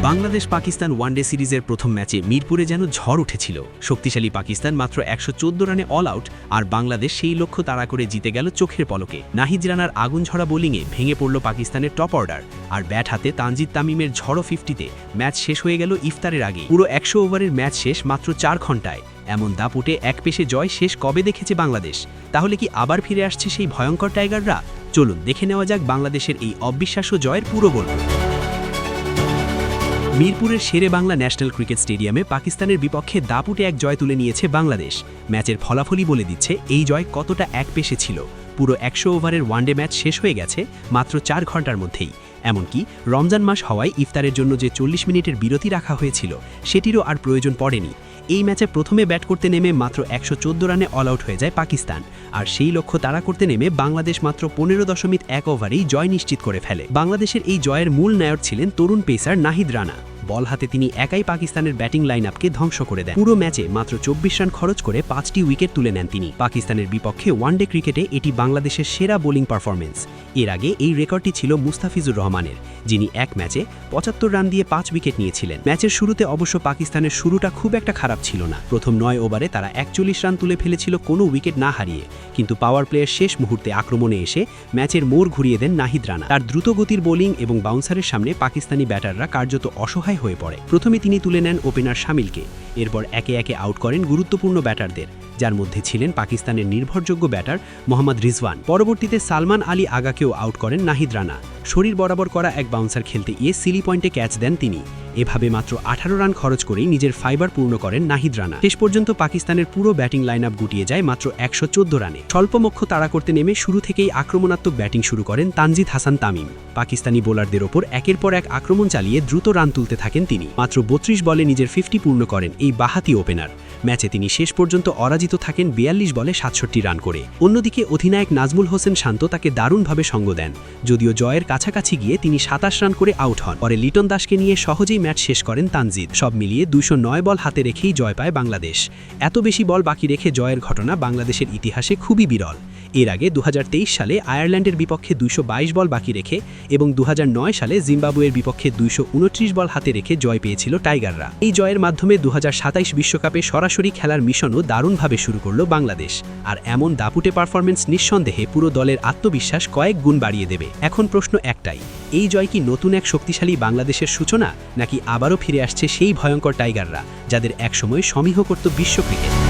Bangladesh Pakistan one day সিরিজের প্রথম ম্যাচে মিরপুরে যেন ঝড় উঠেছিল। শক্তিশালী পাকিস্তান মাত্র ১১৪ রানে অল আউট, আর বাংলাদেশ সেই লক্ষ্য তাড়া করে জিতে গেল চোখের পলকে। নাহিদ রানার আগুনঝরা বোলিংয়ে ভেঙে পড়ল পাকিস্তানের টপ অর্ডার, আর ব্যাট হাতে তানজিদ তামিমের ঝড়ো 50-তে ম্যাচ শেষ হয়ে গেল ইফতারের আগে। পুরো ১০০ ওভারের ম্যাচ শেষ মাত্র ৪ ঘন্টায়। এমন দাপুটে এক পেশে জয় শেষ কবে দেখেছে বাংলাদেশ? তাহলে কি আবার ফিরে আসছে সেই ভয়ঙ্কর টাইগাররা? চলুন দেখে নেওয়া যাক বাংলাদেশের এই অবিশ্বাস্য জয়ের পুরো গল্প। মিরপুরের শেরে বাংলা ন্যাশনাল ক্রিকেট স্টেডিয়ামে পাকিস্তানের বিপক্ষে দাপুটে এক জয় তুলে নিয়েছে বাংলাদেশ। ম্যাচের ফলাফলই বলে দিচ্ছে এই জয় কতটা একপেশে ছিল। পুরো ১০০ ওভারের ওয়ানডে ম্যাচ শেষ হয়ে গেছে মাত্র ৪ ঘন্টার মধ্যেই। এমনকি রমজান মাস হওয়ায় ইফতারের জন্য যে ৪০ মিনিটের বিরতি রাখা হয়েছিল সেটিরও আর প্রয়োজন পড়েনি। এই ম্যাচে প্রথমে ব্যাট করতে নেমে মাত্র ১১৪ রানে অল আউট হয়ে যায় পাকিস্তান, আর সেই লক্ষ্য তাড়া করতে নেমে বাংলাদেশ মাত্র ১৫.১ ওভারেই জয় নিশ্চিত করে ফেলে। বাংলাদেশের এই জয়ের মূল নায়ক ছিলেন তরুণ পেসার নাহিদ রানা। বল হাতে তিনি একাই পাকিস্তানের ব্যাটিং লাইন আপকে ধ্বংস করে দেন। পুরো ম্যাচে মাত্র ২৪ রান খরচ করে ৫টি উইকেট তুলে নেন তিনি। পাকিস্তানের বিপক্ষে ওয়ানডে ক্রিকেটে এটি বাংলাদেশের সেরা বোলিং পারফরমেন্স। এর আগে এই রেকর্ডটি ছিল মুস্তাফিজুর রহমানের, যিনি এক ম্যাচে ৭৫ রান দিয়ে ৫ উইকেট নিয়েছিলেন। ম্যাচের শুরুতে অবশ্য পাকিস্তানের শুরুটা খুব একটা খারাপ ছিল না। প্রথম ৯ ওভারে তারা ৪১ রান তুলে ফেলেছিল কোনো উইকেট না হারিয়ে, কিন্তু পাওয়ার প্লেয়ের শেষ মুহূর্তে আক্রমণে এসে ম্যাচের মোড় ঘুরিয়ে দেন নাহিদ রানা। তার দ্রুত গতির বোলিং এবং বাউন্সারের সামনে পাকিস্তানি ব্যাটাররা কার্যত অসহায় হয়ে পড়ে। প্রথমে তিনি তুলে নেন ওপেনার শামিলকে, এরপর একে একে আউট করেন গুরুত্বপূর্ণ ব্যাটারদের, যার মধ্যে ছিলেন পাকিস্তানের নির্ভরযোগ্য ব্যাটার মোহাম্মদ রিজওয়ান। পরবর্তীতে সালমান আলী আগাকেও আউট করেন নাহিদ রানা। শরীর বরাবর করা এক বাউন্সার খেলতে গিয়ে সিলি পয়েন্টে ক্যাচ দেন তিনি। এভাবে মাত্র ১৮ রান খরচ করেই নিজের ফাইবার পূর্ণ করেন নাহিদ রানা। শেষ পর্যন্ত পাকিস্তানের পুরো ব্যাটিং লাইন আপ গুটিয়ে যায় মাত্র ১১৪ রানে। স্বল্পমক্ষ তাড়া করতে নেমে শুরু থেকেই আক্রমণাত্মক ব্যাটিং শুরু করেন তানজিদ হাসান তামিম। পাকিস্তানি বোলারদের ওপর একের পর এক আক্রমণ চালিয়ে দ্রুত রান তুলতে থাকেন তিনি। মাত্র ৩২ বলে নিজের 50 পূর্ণ করেন এই বাহাতি ওপেনার। ম্যাচে তিনি শেষ পর্যন্ত অরাজিত থাকেন ৪২ বলে ৬৭ রান করে। অন্যদিকে অধিনায়ক নাজমুল হোসেন শান্ত তাকে দারুণভাবে সঙ্গ দেন, যদিও জয়ের কাছাকাছি গিয়ে তিনি ২৭ রান করে আউট হন। পরে লিটন দাসকে নিয়ে সহজেই ম্যাচ শেষ করেন তানজিদ। সব মিলিয়ে ২০৯ বল হাতে রেখেই জয় পায় বাংলাদেশ। এত বেশি বল বাকি রেখে জয়ের ঘটনা বাংলাদেশের ইতিহাসে খুবই বিরল। এর আগে ২০২৩ সালে আয়ারল্যান্ডের বিপক্ষে ২২২ বল বাকি রেখে এবং ২০০৯ সালে জিম্বাবুয়ের বিপক্ষে ২২৯ বল হাতে রেখে জয় পেয়েছিল টাইগাররা। এই জয়ের মাধ্যমে ২০২৭ বিশ্বকাপে সরাসরি খেলার মিশনও দারুণভাবে শুরু করল বাংলাদেশ। আর এমন দাপুটে পারফরমেন্স নিঃসন্দেহে পুরো দলের আত্মবিশ্বাস কয়েক গুণ বাড়িয়ে দেবে। এখন প্রশ্ন একটাই, এই জয় কি নতুন এক শক্তিশালী বাংলাদেশের সূচনা, নাকি আবারও ফিরে আসছে সেই ভয়ঙ্কর টাইগাররা যাদের একসময় সমীহ করত বিশ্ব ক্রিকেট?